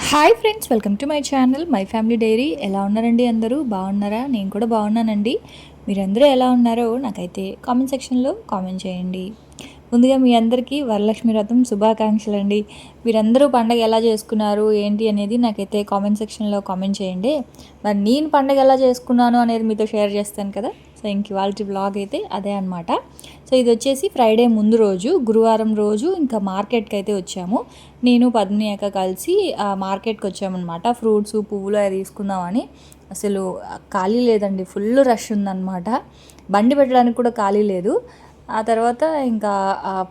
Hi friends, welcome to my channel my family dairy. ఎలా ఉన్నారండి? అందరూ బాగున్నారా? నేను కూడా బాగున్నానండి. మీరందరూ ఎలా ఉన్నారో నాకైతే కామెంట్ సెక్షన్లో కామెంట్ చేయండి. ముందుగా మీ అందరికీ వరలక్ష్మి వ్రతం శుభాకాంక్షలు అండి. మీరందరూ పండగ ఎలా చేసుకున్నారు ఏంటి అనేది నాకైతే కామెంట్ సెక్షన్లో కామెంట్ చేయండి. మరి నేను పండగ ఎలా చేసుకున్నాను అనేది మీతో షేర్ చేస్తాను కదా. సో ఇంక ఇవాళ వ్లాగ్ అయితే అదే అనమాట. సో ఇది వచ్చేసి ఫ్రైడే ముందు రోజు, గురువారం రోజు ఇంకా మార్కెట్కి అయితే వచ్చాము. నేను పద్మిని అక్క కలిసి మార్కెట్కి వచ్చామన్నమాట. ఫ్రూట్స్, పువ్వులు అవి తీసుకుందామని. అసలు ఖాళీ లేదండి, ఫుల్ రష్ ఉందన్నమాట. బండి పెట్టడానికి కూడా ఖాళీ లేదు. ఆ తర్వాత ఇంకా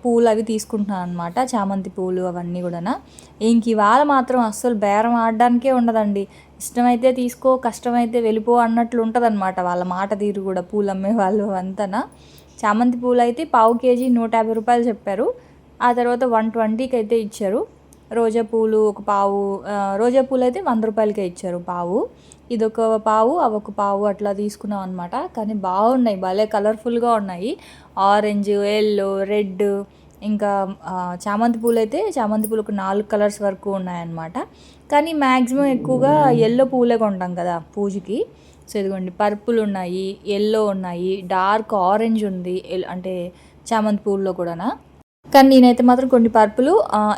పూలు అవి తీసుకుంటున్నాను అనమాట, చామంతి పూలు అవన్నీ కూడా. ఇంక ఇవాళ మాత్రం అస్సలు బేరం ఆడడానికే ఉండదండి. ఇష్టమైతే తీసుకో, కష్టమైతే వెళ్ళిపో అన్నట్లు ఉంటుంది అనమాట వాళ్ళ మాట తీరు కూడా. పూలు అమ్మే వాళ్ళు అంతనా. చామంతి పూలు అయితే పావు కేజీ 150 రూపాయలు చెప్పారు. ఆ తర్వాత 120కి అయితే ఇచ్చారు. రోజా పూలు ఒక పావు, రోజా పూలు అయితే 100 రూపాయలకే ఇచ్చారు పావు. ఇదొక పావు, అవొక పావు అట్లా తీసుకున్నాం అనమాట. కానీ బాగున్నాయి, భలే కలర్ఫుల్గా ఉన్నాయి. ఆరెంజ్, ఎల్లో, రెడ్, ఇంకా చామంతి పూలు అయితే చామంతి పూలు ఒక 4 కలర్స్ వరకు ఉన్నాయన్నమాట. కానీ మ్యాక్సిమం ఎక్కువగా ఎల్లో పూలే కొంటాం కదా పూజకి. సో ఇదిగోండి, పర్పుల్ ఉన్నాయి, ఎల్లో ఉన్నాయి, డార్క్ ఆరెంజ్ ఉంది, అంటే చామంతి పూల్లో కూడా. కానీ నేనైతే మాత్రం కొన్ని పర్పులు,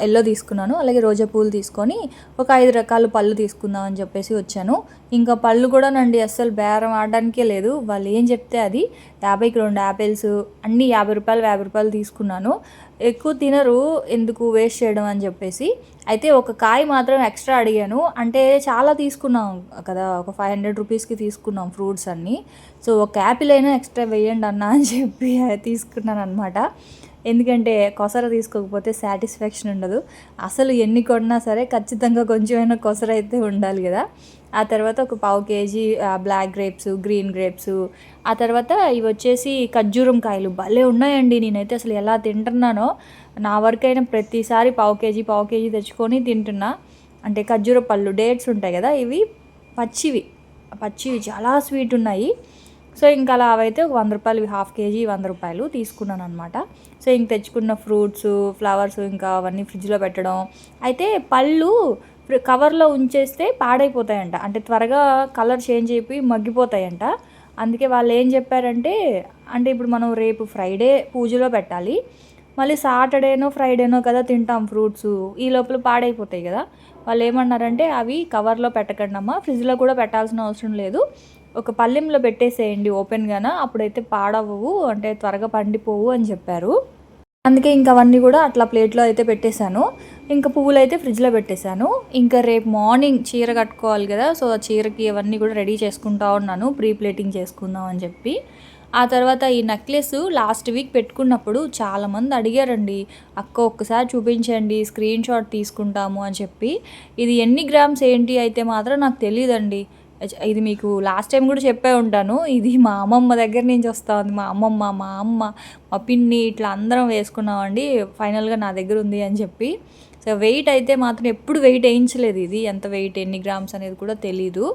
ఎల్లో తీసుకున్నాను. అలాగే రోజా పూలు తీసుకొని ఒక 5 రకాల పళ్ళు తీసుకుందాం అని చెప్పేసి వచ్చాను. ఇంకా పళ్ళు కూడా నండి అస్సలు బేరం ఆడడానికే లేదు. వాళ్ళు ఏం చెప్తే అది. 50కి 2 యాపిల్స్ అన్నీ 50 రూపాయలు 50 రూపాయలు తీసుకున్నాను. ఎక్కువ తినరు, ఎందుకు వేస్ట్ చేయడం అని చెప్పేసి. అయితే ఒక కాయ మాత్రం ఎక్స్ట్రా అడిగాను. అంటే చాలా తీసుకున్నాం కదా, ఒక 500 రూపీస్కి తీసుకున్నాం ఫ్రూట్స్ అన్నీ. సో ఒక యాపిల్ అయినా ఎక్స్ట్రా వేయండి అన్న అని చెప్పి తీసుకున్నాను అనమాట. ఎందుకంటే కొసర తీసుకోకపోతే సాటిస్ఫాక్షన్ ఉండదు. అసలు ఎన్ని కొన్నా సరే ఖచ్చితంగా కొంచెమైనా కొసర అయితే ఉండాలి కదా. ఆ తర్వాత ఒక పావు KG black grapes, green grapes. ఆ తర్వాత ఇవి వచ్చేసి ఖర్జూరం కాయలు భలే ఉన్నాయండి. నేనైతే అసలు ఎలా తింటున్నానో, నా వరకైనా ప్రతిసారి పావు కేజీ తెచ్చుకొని తింటున్నా. అంటే ఖర్జూర పళ్ళు, డేట్స్ ఉంటాయి కదా, ఇవి పచ్చివి చాలా స్వీట్ ఉన్నాయి. సో ఇంకా అలా అవైతే ఒక 100 రూపాయలు, హాఫ్ కేజీ 100 రూపాయలు తీసుకున్నాను అనమాట. సో ఇంక తెచ్చుకున్న ఫ్రూట్స్, ఫ్లవర్స్ ఇంకా అవన్నీ ఫ్రిడ్జ్లో పెట్టడం. అయితే పళ్ళు కవర్లో ఉంచేస్తే పాడైపోతాయంట, అంటే త్వరగా కలర్ చేంజ్ అయిపోయి మగ్గిపోతాయంట. అందుకే వాళ్ళు ఏం చెప్పారంటే, అంటే ఇప్పుడు మనం రేపు ఫ్రైడే పూజలో పెట్టాలి, మళ్ళీ సాటర్డేనో ఫ్రైడేనో కదా తింటాం ఫ్రూట్స్, ఈ లోపల పాడైపోతాయి కదా. వాళ్ళు ఏమన్నారంటే అవి కవర్లో పెట్టకండి అమ్మా, ఫ్రిడ్జ్లో కూడా పెట్టాల్సిన అవసరం లేదు, ఒక పళ్ళెంలో పెట్టేసేయండి ఓపెన్గాన, అప్పుడైతే పాడవవు, అంటే త్వరగా పండిపోవు అని చెప్పారు. అందుకే ఇంకా అవన్నీ కూడా అట్లా ప్లేట్లో అయితే పెట్టేశాను. ఇంకా పువ్వులు అయితే ఫ్రిడ్జ్లో పెట్టేశాను. ఇంకా రేపు మార్నింగ్ చీర కట్టుకోవాలి కదా, సో ఆ చీరకి అవన్నీ కూడా రెడీ చేసుకుంటా ఉన్నాను, ప్రీ ప్లేటింగ్ చేసుకుందాం అని చెప్పి. ఆ తర్వాత ఈ నెక్లెస్ లాస్ట్ వీక్ పెట్టుకున్నప్పుడు చాలామంది అడిగారండి, అక్క ఒక్కసారి చూపించండి, స్క్రీన్ షాట్ తీసుకుంటాము అని చెప్పి. ఇది ఎన్ని గ్రామ్స్ ఏంటి అయితే మాత్రం నాకు తెలియదండి. ఇది మీకు లాస్ట్ టైం కూడా చెప్పే ఉంటాను. ఇది మా అమ్మమ్మ దగ్గర నుంచి వస్తూ ఉంది. మా అమ్మమ్మ, మా అమ్మ, మా పిన్ని ఇట్లా అందరం వేసుకున్నామండి. ఫైనల్గా నా దగ్గర ఉంది అని చెప్పి. సో వెయిట్ అయితే మాత్రం ఎప్పుడు వెయిట్ వేయించలేదు. ఇది ఎంత వెయిట్, ఎన్ని గ్రామ్స్ అనేది కూడా తెలీదు.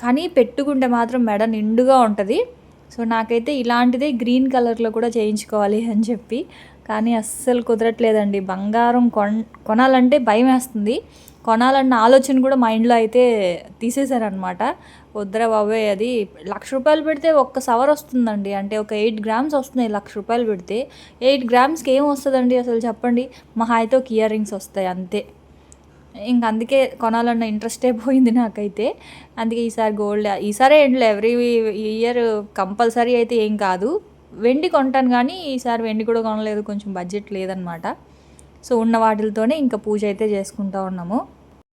కానీ పెట్టుకుంటే మాత్రం మెడ నిండుగా ఉంటుంది. సో నాకైతే ఇలాంటిదే గ్రీన్ కలర్లో కూడా చేయించుకోవాలి అని చెప్పి, కానీ అస్సలు కుదరట్లేదండి. బంగారం కొనాలంటే భయం వేస్తుంది. కొనాలన్న ఆలోచన కూడా మైండ్లో అయితే తీసేశారనమాట. వద్దురా బాబోయ్, అది 1,00,000 రూపాయలు పెడితే ఒక్క సవర్ వస్తుందండి, అంటే ఒక 8 గ్రామ్స్ వస్తున్నాయి. 1,00,000 రూపాయలు పెడితే 8 గ్రామ్స్కి ఏం వస్తుందండి అసలు చెప్పండి. మహా అయితే ఒక ఇయర్ రింగ్స్ వస్తాయి అంతే. ఇంక అందుకే కొనాలన్న ఇంట్రెస్టే పోయింది నాకైతే. అందుకే ఈసారి గోల్డ్, ఈసారి ఏంటి ఎవ్రీ ఇయర్ కంపల్సరీ అయితే ఏం కాదు, వెండి కొంటాను. కానీ ఈసారి వెండి కూడా కొనలేదు, కొంచెం బడ్జెట్ లేదనమాట. సో ఉన్న వాటితోనే ఇంకా పూజ అయితే చేసుకుంటూ ఉన్నాము.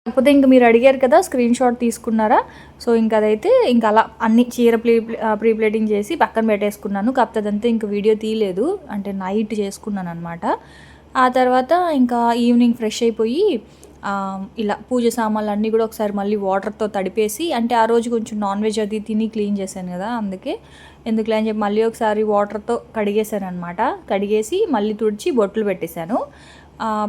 కాకపోతే ఇంక మీరు అడిగారు కదా స్క్రీన్ షాట్ తీసుకున్నారా, సో ఇంక అదైతే ఇంకా అలా అన్ని చీర ప్రీ ప్లేటింగ్ చేసి పక్కన పెట్టేసుకున్నాను. కాకపోతే అదంతా ఇంకా వీడియో తీయలేదు, అంటే నైట్ చేసుకున్నాను అనమాట. ఆ తర్వాత ఇంకా ఈవినింగ్ ఫ్రెష్ అయిపోయి ఇలా పూజ సామాన్లు అన్నీ కూడా ఒకసారి మళ్ళీ వాటర్తో తడిపేసి, అంటే ఆ రోజు కొంచెం నాన్ వెజ్ అది తిని క్లీన్ చేశాను కదా, అందుకే ఎందుకులే అని చెప్పి మళ్ళీ ఒకసారి వాటర్తో కడిగేశాను అనమాట. కడిగేసి మళ్ళీ తుడిచి బొట్లు పెట్టేశాను.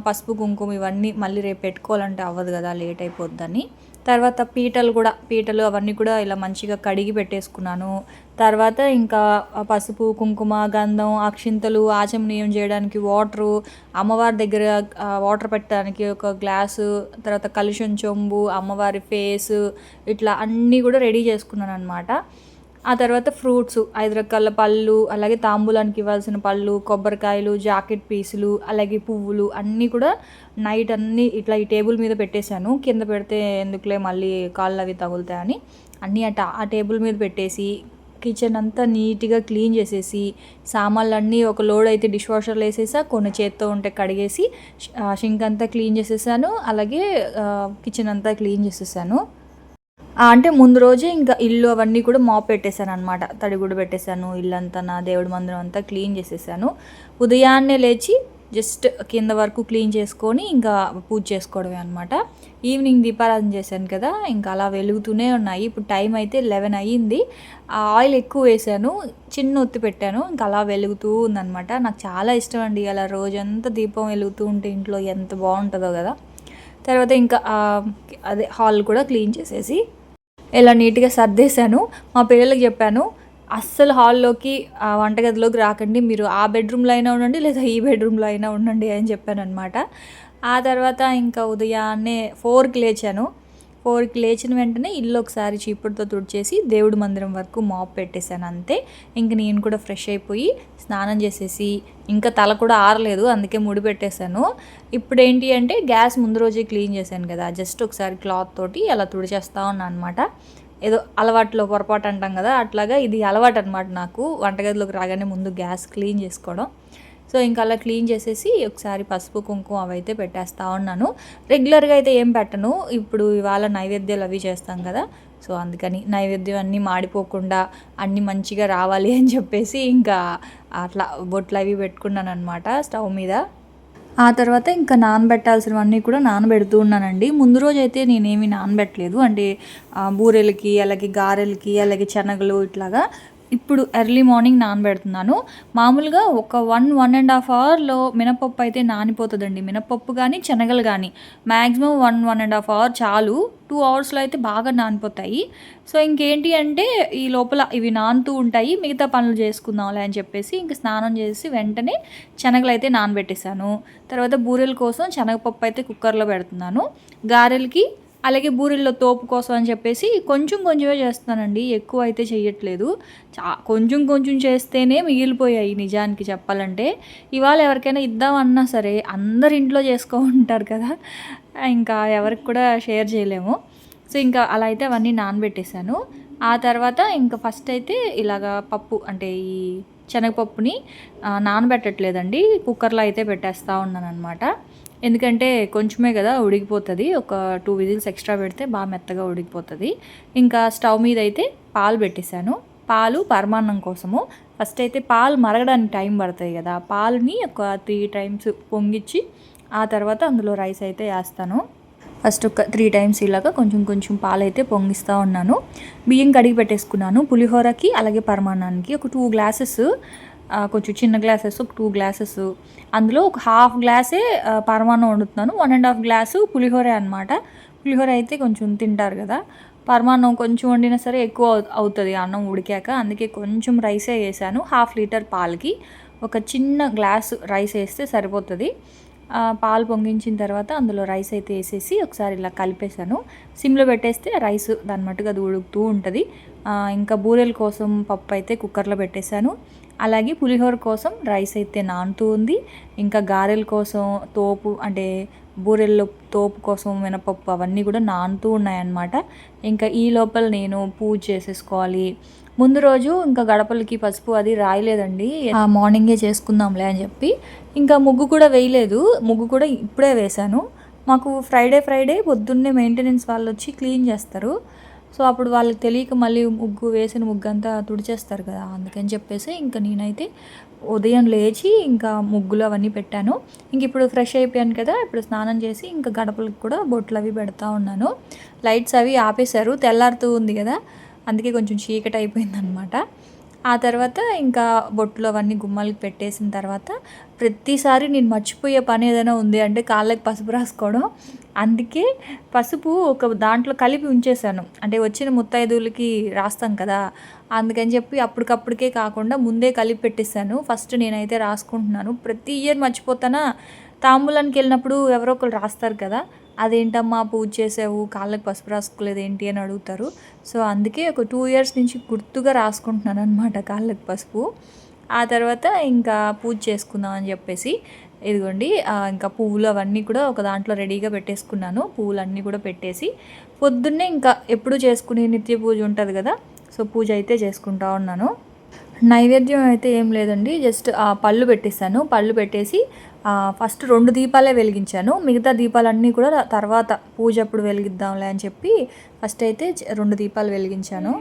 పసుపు కుంకుమ ఇవన్నీ మళ్ళీ రేపు పెట్టుకోవాలంటే అవ్వదు కదా, లేట్ అయిపోద్దని. తర్వాత పీటలు అవన్నీ కూడా ఇలా మంచిగా కడిగి పెట్టేసుకున్నాను. తర్వాత ఇంకా పసుపు, కుంకుమ, గంధం, అక్షింతలు, ఆచమనీయం చేయడానికి వాటరు, అమ్మవారి దగ్గర వాటర్ పెట్టడానికి ఒక గ్లాసు, తర్వాత కలుషం చెంబు, అమ్మవారి ఫేసు, ఇట్లా అన్నీ కూడా రెడీ చేసుకున్నాననమాట. ఆ తర్వాత ఫ్రూట్స్ 5 రకాల పళ్ళు, అలాగే తాంబూలానికి ఇవ్వాల్సిన పళ్ళు, కొబ్బరికాయలు, జాకెట్ పీసులు, అలాగే పువ్వులు అన్నీ కూడా నైట్ అన్నీ ఇట్లా ఈ టేబుల్ మీద పెట్టేశాను. కింద పెడితే ఎందుకులే మళ్ళీ కాళ్ళు అవి తగులుతాయని అన్నీ ఆ టేబుల్ మీద పెట్టేసి కిచెన్ అంతా నీట్గా క్లీన్ చేసేసి, సామాన్లన్నీ ఒక లోడ్ అయితే డిష్ వాషర్లో వేసేసా, కొన్ని చేత్తో ఉంటే కడిగేసి షింక్ అంతా క్లీన్ చేసేసాను. అలాగే కిచెన్ అంతా క్లీన్ చేసేసాను. అంటే ముందు రోజే ఇంకా ఇల్లు అవన్నీ కూడా మాప్ పెట్టేశాను అనమాట. తడిగుడ్డ పెట్టేశాను, ఇల్లంతా నా దేవుడి మందిరం అంతా క్లీన్ చేసేసాను. ఉదయాన్నే లేచి జస్ట్ కింద వరకు క్లీన్ చేసుకొని ఇంకా పూజ చేసుకోవడమే అనమాట. ఈవినింగ్ దీపారాధన చేశాను కదా, ఇంకా అలా వెలుగుతూనే ఉన్నాయి. ఇప్పుడు టైం అయితే 11 అయ్యింది. ఆయిల్ ఎక్కువ వేసాను, చిన్న ఒత్తి పెట్టాను, ఇంకా అలా వెలుగుతూ ఉందనమాట. నాకు చాలా ఇష్టం అండి అలా రోజంతా దీపం వెలుగుతూ ఉంటే ఇంట్లో ఎంత బాగుంటుందో కదా. తర్వాత ఇంకా అదే హాల్ కూడా క్లీన్ చేసేసి ఇలా నీట్గా సర్దేశాను. మా పిల్లలకి చెప్పాను, అస్సలు హాల్లోకి వంటగదిలోకి రాకండి, మీరు ఆ బెడ్రూమ్లో అయినా ఉండండి లేదా ఈ బెడ్రూమ్లో అయినా ఉండండి అని చెప్పాను అనమాట. ఆ తర్వాత ఇంకా ఉదయాన్నే 4కి లేచాను. 4కి లేచిన వెంటనే ఇల్లు ఒకసారి చీపుడుతో తుడిచేసి దేవుడి మందిరం వరకు మాప్ పెట్టేశాను అంతే. ఇంక నేను కూడా ఫ్రెష్ అయిపోయి స్నానం చేసేసి, ఇంకా తల కూడా ఆరలేదు అందుకే ముడి పెట్టేశాను. ఇప్పుడు ఏంటి అంటే గ్యాస్ ముందు రోజే క్లీన్ చేశాను కదా, జస్ట్ ఒకసారి క్లాత్ తోటి అలా తుడిచేస్తా ఉన్నాను అనమాట. ఏదో అలవాట్లో పొరపాటు అంటాం కదా, అట్లాగా ఇది అలవాటు అనమాట నాకు, వంటగదిలోకి రాగానే ముందు గ్యాస్ క్లీన్ చేసుకోవడం. సో ఇంకా అలా క్లీన్ చేసేసి ఒకసారి పసుపు కుంకుమ అవైతే పెట్టేస్తూ ఉన్నాను. రెగ్యులర్గా అయితే ఏం పెట్టను, ఇప్పుడు ఇవాళ నైవేద్యాలు అవి చేస్తాం కదా, సో అందుకని నైవేద్యం అన్నీ మాడిపోకుండా అన్నీ మంచిగా రావాలి అని చెప్పేసి ఇంకా అట్లా బొట్లు అవి పెట్టుకున్నాను అనమాట స్టవ్ మీద. ఆ తర్వాత ఇంకా నానబెట్టాల్సినవన్నీ కూడా నానబెడుతూ ఉన్నానండి. ముందు రోజు అయితే నేనేమి నానబెట్టలేదు, అంటే బూరెలకి, అలాగే గారెలకి, అలాగే శనగలు ఇట్లాగా. ఇప్పుడు ఎర్లీ మార్నింగ్ నానబెడుతున్నాను. మామూలుగా ఒక 1-1.5 అవర్లో మినపప్పు అయితే నానిపోతుందండి. మినపప్పు కానీ శనగలు కానీ మ్యాక్సిమం 1-1.5 అవర్ చాలు. 2 అవర్స్లో అయితే బాగా నానిపోతాయి. సో ఇంకేంటి అంటే ఈ లోపల ఇవి నానుతూ ఉంటాయి, మిగతా పనులు చేసుకుందాంలే అని చెప్పేసి ఇంక స్నానం చేసి వెంటనే శనగలు అయితే నానబెట్టేశాను. తర్వాత బూరెల కోసం శనగపప్పు అయితే కుక్కర్లో పెడుతున్నాను. గారెలకి అలాగే బూరెల్లో తోపు కోసం అని చెప్పేసి కొంచెం కొంచెమే చేస్తున్నానండి, ఎక్కువ అయితే చేయట్లేదు. కొంచెం కొంచెం చేస్తేనే మిగిలిపోయాయి నిజానికి చెప్పాలంటే. ఇవాళ ఎవరికైనా ఇద్దామన్నా సరే అందరు ఇంట్లో ఉంటారు కదా, ఇంకా ఎవరికి కూడా షేర్ చేయలేము. సో ఇంకా అలా అయితే అవన్నీ నానబెట్టేశాను. ఆ తర్వాత ఇంకా ఫస్ట్ అయితే ఇలాగా పప్పు అంటే ఈ శనగపప్పుని నానబెట్టట్లేదండి, కుక్కర్లో అయితే పెట్టేస్తూ ఉన్నాను అనమాట. ఎందుకంటే కొంచెమే కదా ఉడికిపోతుంది, ఒక 2 విజిల్స్ ఎక్స్ట్రా పెడితే బాగా మెత్తగా ఉడికిపోతుంది. ఇంకా స్టవ్ మీద అయితే పాలు పెట్టేశాను. పాలు పరమాన్నం కోసము. ఫస్ట్ అయితే పాలు మరగడానికి టైం పడుతుంది కదా, పాలుని ఒక 3 టైమ్స్ పొంగిచ్చి ఆ తర్వాత అందులో రైస్ అయితే వేస్తాను. ఫస్ట్ ఒక 3 టైమ్స్ ఇలాగా కొంచెం కొంచెం పాలు అయితే పొంగిస్తూ ఉన్నాను. బియ్యం కడిగి పెట్టేసుకున్నాను పులిహోరకి అలాగే పరమాన్నానికి. ఒక 2 గ్లాసెస్, కొంచెం చిన్న గ్లాసెస్ ఒక 2 గ్లాసెస్, అందులో ఒక హాఫ్ గ్లాసే పరమాన్నం వండుతున్నాను, 1.5 గ్లాసు పులిహోర అనమాట. పులిహోర అయితే కొంచెం తింటారు కదా, పరమాన్నం కొంచెం వండినా సరే ఎక్కువ అవుతుంది అన్నం ఉడికాక, అందుకే కొంచెం రైసే వేసాను. 1/2 లీటర్ పాలకి ఒక చిన్న గ్లాసు రైస్ వేస్తే సరిపోతుంది. పాలు పొంగించిన తర్వాత అందులో రైస్ అయితే వేసేసి ఒకసారి ఇలా కలిపేశాను. సిమ్లో పెట్టేస్తే రైస్ దాని మట్టుగా అది ఉడుకుతూ ఉంటుంది. ఇంకా బూరెల కోసం పప్పు అయితే కుక్కర్లో పెట్టేశాను. అలాగే పులిహోర కోసం రైస్ అయితే నానుతూ ఉంది. ఇంకా గారెల కోసం తోపు అంటే బూరెల్లో తోపు కోసం మినపప్పు అవన్నీ కూడా నానుతూ ఉన్నాయన్నమాట. ఇంకా ఈ లోపల నేను పూజ చేసేసుకోవాలి. ముందు రోజు ఇంకా గడపలకి పసుపు అది రాయలేదండి, మార్నింగే చేసుకుందాంలే అని చెప్పి. ఇంకా ముగ్గు కూడా వేయలేదు, ముగ్గు కూడా ఇప్పుడే వేశాను. మాకు ఫ్రైడే పొద్దున్నే మెయింటెనెన్స్ వాళ్ళు వచ్చి క్లీన్ చేస్తారు. సో అప్పుడు వాళ్ళకి తెలియక మళ్ళీ వేసిన ముగ్గు అంతా తుడిచేస్తారు కదా, అందుకని చెప్పేసి ఇంకా నేనైతే ఉదయం లేచి ఇంకా ముగ్గులు అవన్నీ పెట్టాను. ఇంక ఇప్పుడు ఫ్రెష్ అయిపోయాను కదా, ఇప్పుడు స్నానం చేసి ఇంకా గడపలకు కూడా బొట్లు అవి పెడతా ఉన్నాను. లైట్స్ అవి ఆపేశారు, తెల్లారుతూ ఉంది కదా, అందుకే కొంచెం చీకటి అయిపోయిందనమాట. ఆ తర్వాత ఇంకా బొట్లు అవన్నీ గుమ్మాలకి పెట్టేసిన తర్వాత ప్రతిసారి నేను మర్చిపోయే పని ఏదైనా ఉంది అంటే కాళ్ళకి పసుపు రాసుకోవడం. అందుకే పసుపు ఒక దాంట్లో కలిపి ఉంచేసాను. అంటే వచ్చిన ముత్తైదువులకి రాస్తాం కదా! అందుకని చెప్పి అప్పటికప్పటికే కాకుండా ముందే కలిపి పెట్టేసాను. ఫస్ట్ నేనైతే రాసుకుంటున్నాను. ప్రతి ఇయర్ మర్చిపోతానా, తాంబూలానికెళ్ళినప్పుడు ఎవరో ఒకళ్ళు రాస్తారు కదా! "అదేంటమ్మా పూజ చేసావు, కాళ్ళకి పసుపు రాసుకోలేదు ఏంటి?" అని అడుగుతారు. సో, అందుకే ఒక 2 ఇయర్స్ నుంచి గుర్తుగా రాసుకుంటున్నాననమాట కాళ్ళకి పసుపు. ఆ తర్వాత ఇంకా పూజ చేసుకుందాం అని చెప్పేసి ఇదిగోండి ఇంకా పువ్వులు అవన్నీ కూడా ఒక దాంట్లో రెడీగా పెట్టేసుకున్నాను. పువ్వులన్నీ కూడా పెట్టేసి పొద్దున్నే ఇంకా ఎప్పుడు చేసుకునే నిత్య పూజ ఉంటుంది కదా! సో, పూజ అయితే చేసుకుంటా ఉన్నాను. నైవేద్యం అయితే ఏం లేదండి. జస్ట్ పళ్ళు పెట్టేసాను. పళ్ళు పెట్టేసి ఫస్ట్ 2 దీపాలే వెలిగించాను. మిగతా దీపాలన్నీ కూడా తర్వాత పూజ అప్పుడు వెలిగిద్దాంలే అని చెప్పి ఫస్ట్ అయితే 2 దీపాలు వెలిగించాను.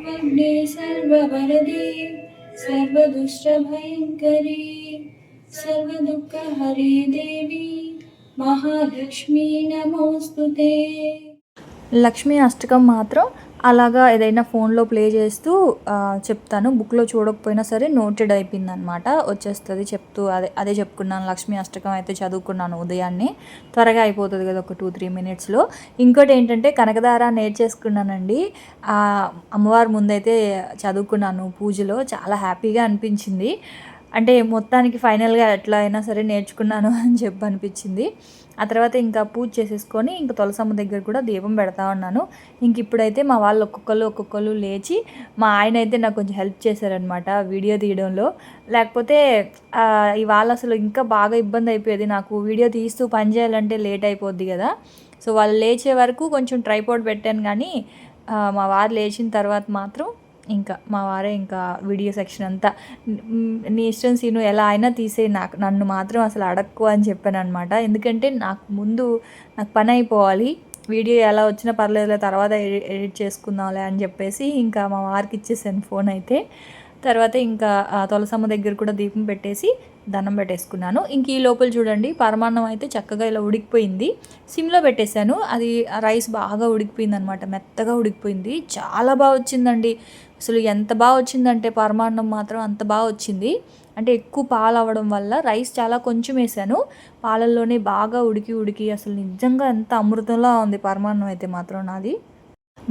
సర్వదుష్టభయంకరీ సర్వదుఃఖహరే దేవి మహాలక్ష్మీ నమోస్తుతే. లక్ష్మీ అష్టకం మాత్రం అలాగా ఏదైనా ఫోన్లో ప్లే చేస్తూ చెప్తాను. బుక్లో చూడకపోయినా సరే నోటెడ్ అయిపోయిందనమాట. వచ్చేస్తుంది చెప్తూ అదే చెప్పుకున్నాను. లక్ష్మీ అష్టకం అయితే చదువుకున్నాను ఉదయాన్నే. త్వరగా అయిపోతుంది కదా, ఒక 2-3 మినిట్స్లో. ఇంకోటి ఏంటంటే కనకదార నేర్చేసుకున్నానండి. అమ్మవారి ముందైతే చదువుకున్నాను పూజలో. చాలా హ్యాపీగా అనిపించింది. అంటే మొత్తానికి ఫైనల్గా ఎట్లా అయినా సరే నేర్చుకున్నాను అని చెప్పి అనిపించింది. ఆ తర్వాత ఇంకా పూజ చేసేసుకొని ఇంకా తులసమ్మ దగ్గర కూడా దీపం పెడతా ఉన్నాను. ఇంక ఇప్పుడైతే మా వాళ్ళు ఒక్కొక్కరు లేచి మా ఆయన అయితే నాకు కొంచెం హెల్ప్ చేశారనమాట వీడియో తీయడంలో. లేకపోతే ఇవాళ అసలు ఇంకా బాగా ఇబ్బంది అయిపోయేది నాకు. వీడియో తీస్తూ పని చేయాలంటే లేట్ అయిపోద్ది కదా. సో వాళ్ళు లేచే వరకు కొంచెం ట్రైపాడ్ పెట్టాను, కానీ మా వారు లేచిన తర్వాత మాత్రం ఇంకా మా వారే ఇంకా వీడియో సెక్షన్ అంతా నీ ఇష్టం సీను, ఎలా అయినా తీసేయి, నన్ను మాత్రం అసలు అడక్కు అని చెప్పాను అనమాట. ఎందుకంటే నాకు పని అయిపోవాలి. వీడియో ఎలా వచ్చినా పర్లేదులే, తర్వాత ఎడిట్ చేసుకుందాంలే అని చెప్పేసి ఇంకా మా వారికి ఇచ్చేసాను ఫోన్ అయితే. తర్వాత ఇంకా తులసమ్మ దగ్గర కూడా దీపం పెట్టేసి దండం పెట్టేసుకున్నాను. ఇంక ఈ లోపల చూడండి పరమాన్నం అయితే చక్కగా ఇలా ఉడికిపోయింది. సిమ్లో పెట్టేశాను. అది రైస్ బాగా ఉడికిపోయింది అనమాట, మెత్తగా ఉడికిపోయింది. చాలా బాగా వచ్చిందండి. అసలు ఎంత బాగా వచ్చిందంటే పరమాన్నం మాత్రం అంత బాగా వచ్చింది. అంటే ఎక్కువ పాలు అవ్వడం వల్ల రైస్ చాలా కొంచెం వేసాను. పాలల్లోనే బాగా ఉడికి అసలు నిజంగా ఎంత అమృతంలా ఉంది పరమాన్నం అయితే మాత్రం నాది.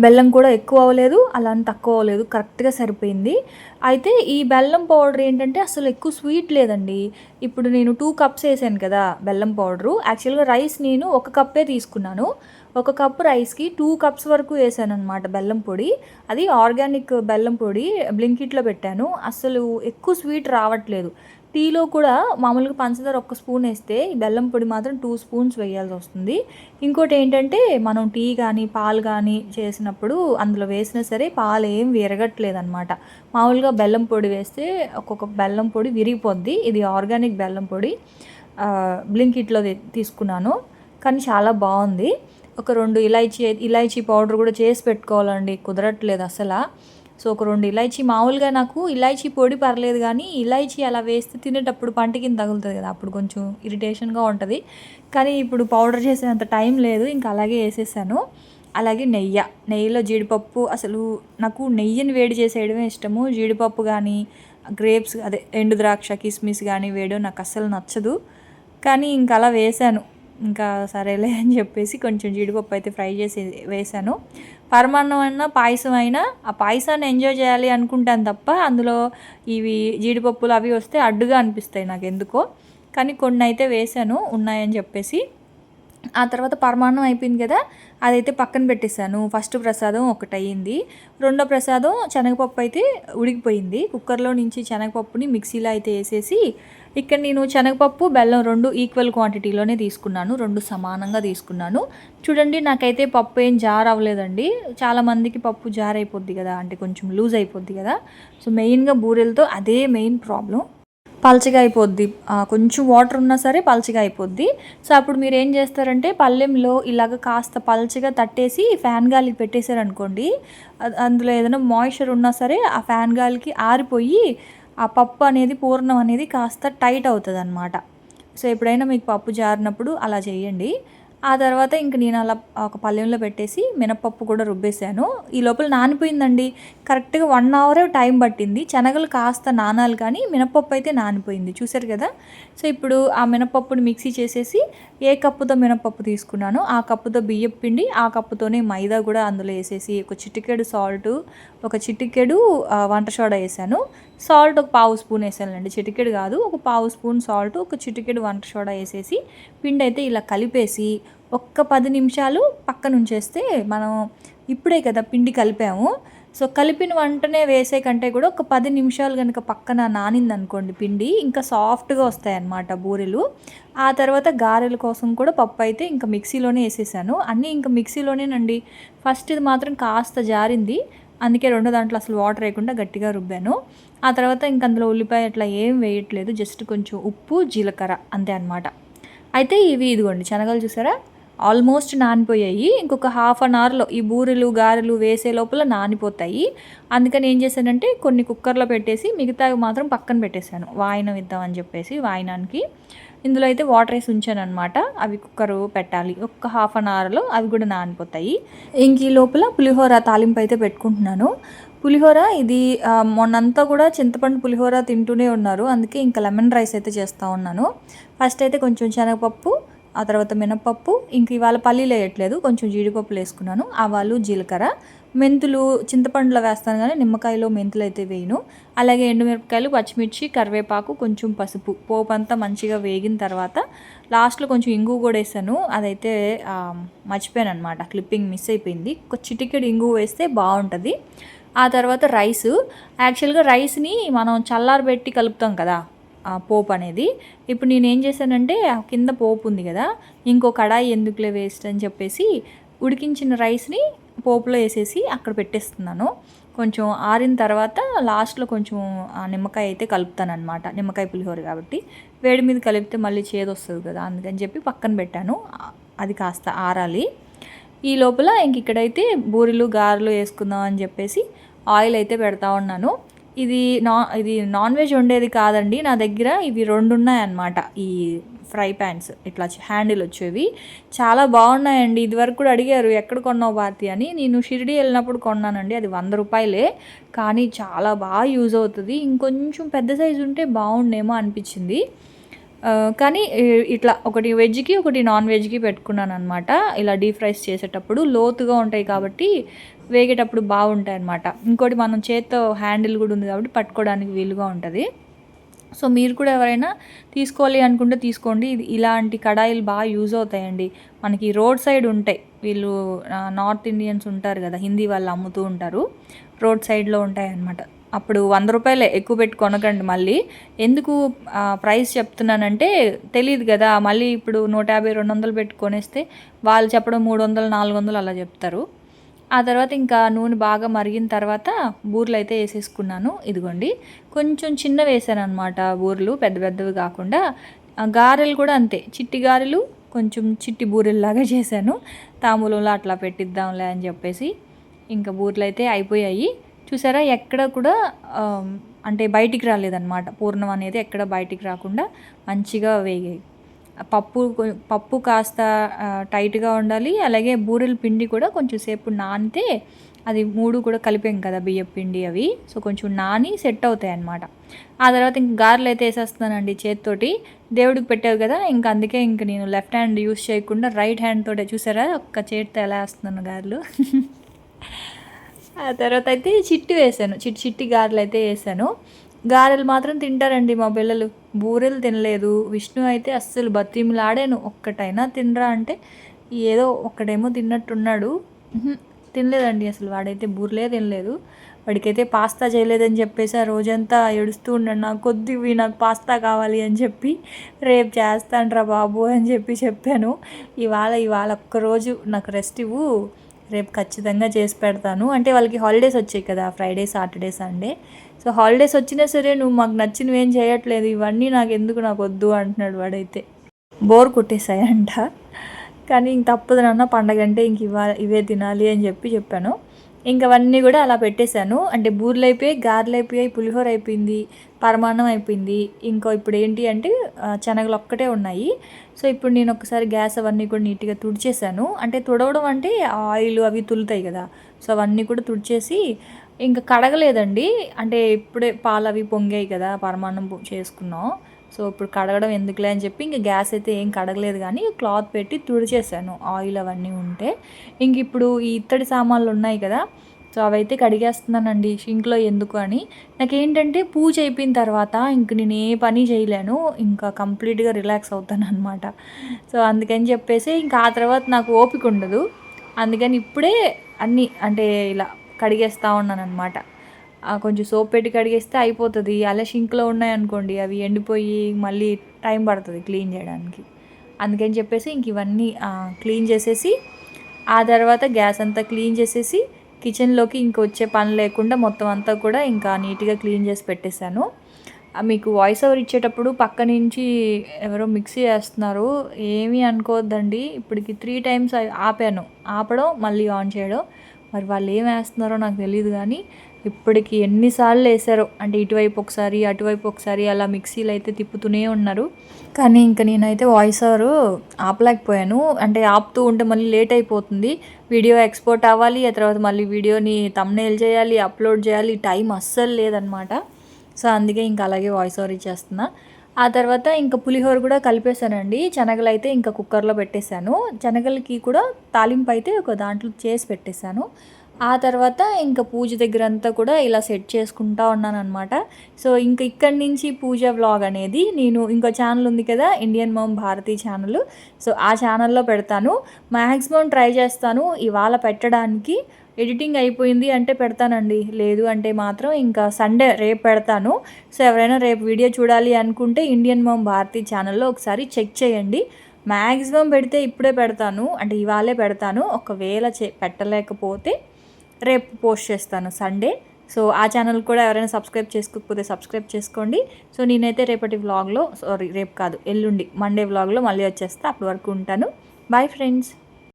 బెల్లం కూడా ఎక్కువ అవ్వలేదు, అలా అని తక్కువ అవ్వలేదు, కరెక్ట్గా సరిపోయింది. అయితే ఈ బెల్లం పౌడర్ ఏంటంటే అసలు ఎక్కువ స్వీట్ లేదండి. ఇప్పుడు నేను 2 కప్స్ వేసాను కదా బెల్లం పౌడరు. యాక్చువల్గా రైస్ నేను 1 కప్పే తీసుకున్నాను. 1 కప్పు రైస్కి 2 కప్స్ వరకు వేసాను అనమాట బెల్లం పొడి. అది ఆర్గానిక్ బెల్లం పొడి, బ్లింకిట్లో పెట్టాను. అసలు ఎక్కువ స్వీట్ రావట్లేదు. టీలో కూడా మామూలుగా పంచదార 1 స్పూన్ వేస్తే ఈ బెల్లం పొడి మాత్రం 2 స్పూన్స్ వేయాల్సి వస్తుంది. ఇంకోటి ఏంటంటే మనం టీ కానీ పాలు కానీ చేసినప్పుడు అందులో వేసినా సరే పాలు ఏం విరగట్లేదన్నమాట. మామూలుగా బెల్లం పొడి వేస్తే ఒక్కొక్క బెల్లం పొడి విరిగిపోద్ది. ఇది ఆర్గానిక్ బెల్లం పొడి బ్లింకిట్లో తీసుకున్నాను, కానీ చాలా బాగుంది. ఒక 2 ఇలాచీ పౌడర్ కూడా చేసి పెట్టుకోవాలండి, కుదరట్లేదు అసలు. సో ఒక 2 ఇలాచీ, మామూలుగా నాకు ఇలాచీ పొడి పర్లేదు, కానీ ఇలాచీ అలా వేస్తే తినేటప్పుడు పంట కింద తగులుతుంది కదా, అప్పుడు కొంచెం ఇరిటేషన్గా ఉంటుంది. కానీ ఇప్పుడు పౌడర్ చేసేంత టైం లేదు, ఇంకా అలాగే వేసేసాను. అలాగే నెయ్యిలో జీడిపప్పు, అసలు నాకు నెయ్యిని వేడి చేసేయడమే ఇష్టము. జీడిపప్పు కానీ గ్రేప్స్ అదే ఎండు ద్రాక్ష కిస్మిస్ కానీ వేయడం నాకు అస్సలు నచ్చదు. కానీ ఇంకా అలా వేసాను. ఇంకా సరేలే అని చెప్పేసి కొంచెం జీడిపప్పు అయితే ఫ్రై చేసి వేసాను. పరమాన్నం అయినా పాయసం అయినా ఆ పాయసాన్ని ఎంజాయ్ చేయాలి అనుకుంటాను తప్ప అందులో ఇవి జీడిపప్పులు అవి వస్తే అడ్డుగా అనిపిస్తాయి నాకు ఎందుకో. కానీ కొన్ని అయితే వేసాను ఉన్నాయని చెప్పేసి. ఆ తర్వాత పరమాన్నం అయిపోయింది కదా, అదైతే పక్కన పెట్టేశాను. ఫస్ట్ ప్రసాదం ఒకటి అయ్యింది. రెండో ప్రసాదం శనగపప్పు అయితే ఉడికిపోయింది. కుక్కర్లో నుంచి శనగపప్పుని మిక్సీలో అయితే వేసేసి, ఇక్కడ నేను శనగపప్పు బెల్లం 2 ఈక్వల్ క్వాంటిటీలోనే తీసుకున్నాను, 2 సమానంగా తీసుకున్నాను. చూడండి నాకైతే పప్పు ఏం జార్ అవ్వలేదండి. చాలామందికి పప్పు జార్ అయిపోద్ది కదా, అంటే కొంచెం లూజ్ అయిపోద్ది కదా. సో మెయిన్గా బూరెలతో అదే మెయిన్ ప్రాబ్లం, పల్చగా అయిపోద్ది. కొంచెం వాటర్ ఉన్నా సరే పల్చగా అయిపోద్ది. సో అప్పుడు మీరు ఏం చేస్తారంటే పళ్ళెంలో ఇలాగ కాస్త పల్చగా తట్టేసి ఫ్యాన్ గాలికి పెట్టేశారనుకోండి, అందులో ఏదైనా మాయిశ్చర్ ఉన్నా సరే ఆ ఫ్యాన్ గాలికి ఆరిపోయి ఆ పప్పు అనేది పూర్ణం అనేది కాస్త టైట్ అవుతుంది అనమాట. సో ఎప్పుడైనా మీకు పప్పు జారినప్పుడు అలా చేయండి. ఆ తర్వాత ఇంక నేను అలా ఒక పళ్ళెంలో పెట్టేసి మినపప్పు కూడా రుబ్బేశాను. ఈ లోపల నానిపోయిందండి. కరెక్ట్‌గా 1 అవర్ టైం పట్టింది. శనగలు కాస్త నానాలి కానీ మినపప్పు అయితే నానిపోయింది. చూసారు కదా! సో, ఇప్పుడు ఆ మినపప్పుని మిక్సీ చేసేసి ఏ కప్పుతో మినపప్పు తీసుకున్నానో ఆ కప్పుతో బియ్యపు పిండి, ఆ కప్పుతోనే మైదా కూడా అందులో ఏసేసి ఒక చిటికెడు సాల్టు, ఒక చిటికెడు వంట సోడా ఏసాను. సాల్ట్ ఒక పావు స్పూన్ ఏసానండి. చిటికెడు కాదు, ఒక పావు స్పూన్ సాల్ట్, ఒక చిటికెడు వంట సోడా ఏసేసి పిండైతే ఇలా కలిపేసి ఒక్క 10 నిమిషాలు పక్కనుంచేస్తే మనం ఇప్పుడే కదా పిండి కలిపాము. సో, కలిపిన వెంటనే వేసే కంటే కూడా ఒక 10 నిమిషాలు గనుక పక్కన నానిందనుకోండి పిండి, ఇంకా సాఫ్ట్‌గా వస్తాయన్నమాట బూరెలు. ఆ తర్వాత గారెల కోసం కూడా పప్పయితే ఇంకా మిక్సీలోనే ఏసేసాను. అన్నీ ఇంకా మిక్సీలోనేనండి. ఫస్ట్ ఇది మాత్రం కాస్త జారింది. అందుకే రెండో దాంట్లో అసలు వాటర్ ఏయకుండా గట్టిగా రుబ్బాను. ఆ తర్వాత ఇంక అందులో ఉల్లిపాయ అట్లా ఏం వేయట్లేదు. జస్ట్ కొంచెం ఉప్పు, జీలకర్ర అంతే అనమాట. అయితే ఇదిగోండి శనగలు చూసారా? ఆల్మోస్ట్ నానిపోయాయి. ఇంకొక హాఫ్ అన్ అవర్‌లో ఈ బూరెలు, గారెలు వేసే లోపల నానిపోతాయి. అందుకని ఏం చేశానంటే కొన్ని కుక్కర్‌లో పెట్టేసి మిగతావి మాత్రం పక్కన పెట్టేశాను. వాయినం ఇద్దామని చెప్పేసి వాయినానికి. ఇందులో అయితే వాటర్ ఏసి ఉంచాననమాట. అవి కుక్కరు పెట్టాలి. ఒక్క హాఫ్ అన్ అవర్‌లో అవి కూడా నానిపోతాయి. ఇంక ఈ లోపల పులిహోర తాలింపు అయితే పెట్టుకుంటున్నాను. పులిహోర ఇది మొన్నంతా కూడా చింతపండు పులిహోర తింటూనే ఉన్నారు. అందుకే ఇంకా లెమన్ రైస్ అయితే చేస్తూ ఉన్నాను. ఫస్ట్ అయితే కొంచెం శనగపప్పు, ఆ తర్వాత మినపప్పు, ఇంక ఇవాళ పల్లీలు వేయట్లేదు, కొంచెం జీడిపప్పులు వేసుకున్నాను. ఆవాలు, జీలకర్ర, మెంతులు చింతపండులో వేస్తాను కానీ నిమ్మకాయలో మెంతులు అయితే వేయను. అలాగే ఎండుమిరపకాయలు, పచ్చిమిర్చి, కరివేపాకు, కొంచెం పసుపు, పోపు అంతా మంచిగా వేగిన తర్వాత లాస్ట్లో కొంచెం ఇంగువ కూడా వేసాను. అదైతే మర్చిపోయాను అనమాట, క్లిప్పింగ్ మిస్ అయిపోయింది. ఒక చిటికెడు ఇంగువ వేస్తే బాగుంటుంది. ఆ తర్వాత రైసు, యాక్చువల్గా రైస్ని మనం చల్లారబెట్టి కలుపుతాం కదా పోపు అనేది. ఇప్పుడు నేనేం చేశానంటే కింద పోపు ఉంది కదా, ఇంకో కడాయి ఎందుకులే వేస్ట్ అని చెప్పేసి ఉడికించిన రైస్ని పోపులో వేసేసి అక్కడ పెట్టేస్తున్నాను. కొంచెం ఆరిన తర్వాత లాస్ట్లో కొంచెం నిమ్మకాయ అయితే కలుపుతాను అనమాట. నిమ్మకాయ పులిహోర కాబట్టి వేడి మీద కలిపితే మళ్ళీ చేదు వస్తుంది కదా, అందుకని చెప్పి పక్కన పెట్టాను. అది కాస్త ఆరాలి. ఈ లోపల ఇంక ఇక్కడైతే బూరెలు, గారెలు వేసుకుందాం అని చెప్పేసి ఆయిల్ అయితే పెడతా ఉన్నాను. ఇది నాన్ వెజ్ వండేది కాదండి. నా దగ్గర ఇవి 2 ఉన్నాయన్నమాట. ఈ ఫ్రై ప్యాన్స్ ఇట్లా హ్యాండిల్ వచ్చేవి చాలా బాగున్నాయండి. ఇదివరకు కూడా అడిగారు ఎక్కడ కొన్నావు భారతి అని. నేను షిరిడి వెళ్ళినప్పుడు కొన్నానండి. అది 100 రూపాయలే, కానీ చాలా బాగా యూజ్ అవుతుంది. ఇంకొంచెం పెద్ద సైజు ఉంటే బాగుండేమో అనిపించింది. కానీ ఇట్లా ఒకటి వెజ్కి, ఒకటి నాన్ వెజ్కి పెట్టుకున్నాను అనమాట. ఇలా డీప్ ఫ్రైస్ చేసేటప్పుడు లోతుగా ఉంటాయి కాబట్టి వేగేటప్పుడు బాగుంటాయి అన్నమాట. ఇంకోటి మనం చేత్తో హ్యాండిల్ కూడా ఉంది కాబట్టి పట్టుకోవడానికి వీలుగా ఉంటుంది. సో, మీరు కూడా ఎవరైనా తీసుకోవాలి అనుకుంటే తీసుకోండి. ఇలాంటి కడాయిలు బాగా యూజ్ అవుతాయండి. మనకి రోడ్ సైడ్ ఉంటాయి. వీళ్ళు నార్త్ ఇండియన్స్ ఉంటారు కదా, హిందీ వాళ్ళు అమ్ముతూ ఉంటారు. రోడ్ సైడ్లో ఉంటాయన్నమాట. అప్పుడు 100 రూపాయలే, ఎక్కువ పెట్టి కొనకండి మళ్ళీ. ఎందుకు ప్రైస్ చెప్తున్నానంటే తెలియదు కదా, మళ్ళీ ఇప్పుడు 150, 200 పెట్టి కొనేస్తే వాళ్ళు చెప్పడం 300, 400 అలా చెప్తారు. ఆ తర్వాత ఇంకా నూనె బాగా మరిగిన తర్వాత బూరెలు అయితే వేసేసుకున్నాను. ఇదిగోండి కొంచెం చిన్నవి వేసాను అనమాట బూరెలు, పెద్ద పెద్దవి కాకుండా. గారెలు కూడా అంతే, చిట్టి గారెలు కొంచెం చిట్టి బూరెల్లాగా చేశాను. తాంబూలంలో అట్లా పెట్టిద్దాంలే అని చెప్పేసి ఇంకా బూరెలు అయితే అయిపోయాయి. చూసారా, ఎక్కడ కూడా అంటే బయటికి రాలేదన్నమాట. పూర్ణం అనేది ఎక్కడ బయటికి రాకుండా మంచిగా వేగాయి. పప్పు కాస్త టైట్గా ఉండాలి. అలాగే బూరెల పిండి కూడా కొంచెం సేపు నానితే అది 3 కూడా కలిపాం కదా బియ్యం పిండి అవి. సో, కొంచెం నాని సెట్ అవుతాయి అన్నమాట. ఆ తర్వాత ఇంక గారెలు అయితే వేసేస్తున్నానండి చేతితోటి. దేవుడికి పెట్టావు కదా, ఇంక అందుకే ఇంక నేను లెఫ్ట్ హ్యాండ్ యూస్ చేయకుండా రైట్ హ్యాండ్ తోటే, చూసారా ఒక్క చేతితో ఎలా వేస్తున్నాను గారెలు. ఆ తర్వాత అయితే చిట్టి వేసాను, చిట్టి గారెలు అయితే వేసాను. గారెలు మాత్రం తింటారండి మా పిల్లలు, బూరెలు తినలేదు. విష్ణు అయితే అస్సలు బతిమిలాడాను, ఒక్కటైనా తినరా అంటే ఏదో ఒక్కడేమో తిన్నట్టున్నాడు. తినలేదండి అసలు, వాడైతే బూరెలే తినలేదు. వాడికైతే పాస్తా చేయలేదని చెప్పేసి ఆ రోజంతా ఏడుస్తూ ఉన్నాడు, నాకు పాస్తా కావాలి అని చెప్పి. రేపు చేస్తానురా బాబు అని చెప్పాను. ఇవాళ ఒక్కరోజు నాకు రెస్ట్ ఇవ్వు, రేపు ఖచ్చితంగా చేసి పెడతాను. అంటే వాళ్ళకి హాలిడేస్ వచ్చాయి కదా, Friday, Saturday, Sunday. So, holidays వచ్చినా సరే నువ్వు మాకు నచ్చినవి ఏం చేయట్లేదు, ఇవన్నీ నాకు వద్దు అంటున్నాడు వాడైతే. బోర్ కొట్టేశాయంట. కానీ ఇంక తప్పదు నాన్న, పండగ అంటే ఇంక ఇవే తినాలి అని చెప్పాను. ఇంక అవన్నీ కూడా అలా పెట్టేశాను. అంటే బూరెలు అయిపోయాయి, గారెలు అయిపోయాయి, పులిహోర అయిపోయింది, పరమాన్నం అయిపోయింది. ఇంకో ఇప్పుడు ఏంటి అంటే శనగలు ఒక్కటే ఉన్నాయి. సో ఇప్పుడు నేను ఒకసారి గ్యాస్ అవన్నీ కూడా నీట్గా తుడిచేసాను. అంటే తుడవడం అంటే ఆయిల్ అవి తులుతాయి కదా, సో అవన్నీ కూడా తుడిచేసి ఇంకా కడగలేదండి. అంటే ఇప్పుడే పాలు అవి పొంగాయి కదా, పరమాన్నం చేసుకున్నాం. సో ఇప్పుడు కడగడం ఎందుకులే అని చెప్పి ఇంక గ్యాస్ అయితే ఏం కడగలేదు, కానీ క్లాత్ పెట్టి తుడిచేసాను ఆయిల్ అవన్నీ ఉంటే. ఇంక ఇప్పుడు ఈ ఇత్తడి సామాన్లు ఉన్నాయి కదా, సో అవైతే కడిగేస్తున్నానండి షింక్లో ఎందుకు అని. నాకేంటంటే పూజ అయిపోయిన తర్వాత ఇంక నేను ఏ పని చేయలేను, ఇంకా కంప్లీట్గా రిలాక్స్ అవుతాను అనమాట. సో అందుకని చెప్పేసి ఇంకా ఆ తర్వాత నాకు ఓపిక ఉండదు. అందుకని ఇప్పుడే అన్నీ అంటే ఇలా కడిగేస్తూ ఉన్నాను అనమాట. కొంచెం సోప్ పెట్టి కడిగేస్తే అయిపోతుంది. అలా షింక్లో ఉన్నాయనుకోండి అవి ఎండిపోయి మళ్ళీ టైం పడుతుంది క్లీన్ చేయడానికి. అందుకని చెప్పేసి ఇంక ఇవన్నీ క్లీన్ చేసేసి ఆ తర్వాత గ్యాస్ అంతా క్లీన్ చేసేసి కిచెన్లోకి ఇంక వచ్చే పని లేకుండా మొత్తం అంతా కూడా ఇంకా నీట్గా క్లీన్ చేసి పెట్టేశాను. మీకు వాయిస్ ఓవర్ ఇచ్చేటప్పుడు పక్క నుంచి ఎవరో మిక్సీ వేస్తున్నారు, ఏమీ అనుకోవద్దండి. ఇప్పటికి 3 టైమ్స్ ఆపాను, ఆపడం మళ్ళీ ఆన్ చేయడం. మరి వాళ్ళు ఏం వేస్తున్నారో నాకు తెలియదు, కానీ ఇప్పటికి ఎన్నిసార్లు వేసారో. అంటే ఇటువైపు ఒకసారి అటువైపు ఒకసారి అలా మిక్సీలు అయితే తిప్పుతూనే ఉన్నారు. కానీ ఇంకా నేనైతే వాయిస్ ఓవర్ ఆపలేకపోయాను. అంటే ఆపుతూ ఉంటే మళ్ళీ లేట్ అయిపోతుంది, వీడియో ఎక్స్పోర్ట్ అవ్వాలి, ఆ తర్వాత మళ్ళీ వీడియోని థంబ్నెయిల్ చేయాలి, అప్లోడ్ చేయాలి, టైం అస్సలు లేదనమాట. సో అందుకే ఇంకా అలాగే వాయిస్ ఓవర్ ఇచ్చేస్తున్నా. ఆ తర్వాత ఇంకా పులిహోర కూడా కలిపేశానండి. శనగలు అయితే ఇంకా కుక్కర్లో పెట్టేశాను. శనగలకి కూడా తాలింపు అయితే ఒక దాంట్లో చేసి పెట్టేశాను. ఆ తర్వాత ఇంకా పూజ దగ్గర అంతా కూడా ఇలా సెట్ చేసుకుంటా ఉన్నానన్నమాట. సో ఇంక ఇక్కడి నుంచి పూజ వ్లాగ్ అనేది నేను ఇంకో ఛానల్ ఉంది కదా, Indian mom Bharati channel. So ఆ ఛానల్లో పెడతాను. మ్యాక్సిమం ట్రై చేస్తాను ఇవాళ పెట్టడానికి. ఎడిటింగ్ అయిపోయింది అంటే పెడతానండి, లేదు అంటే మాత్రం ఇంకా సండే రేపు పెడతాను. సో ఎవరైనా రేపు వీడియో చూడాలి అనుకుంటే ఇండియన్ మామ్ భారతి ఛానల్లో ఒకసారి చెక్ చేయండి. మ్యాక్సిమం పెడితే ఇప్పుడే పెడతాను, అంటే ఇవాళే పెడతాను. ఒకవేళ పెట్టలేకపోతే రేపు పోస్ట్ చేస్తాను సండే. సో ఆ ఛానల్ కూడా ఎవరైనా సబ్స్క్రైబ్ చేసుకోకపోతే సబ్స్క్రైబ్ చేసుకోండి. సో నేనైతే రేపటి వ్లాగ్లో, సారీ రేపు కాదు ఎల్లుండి మండే వ్లాగ్లో మళ్ళీ వచ్చేస్తా. అప్పటి వరకు ఉంటాను. Bye friends.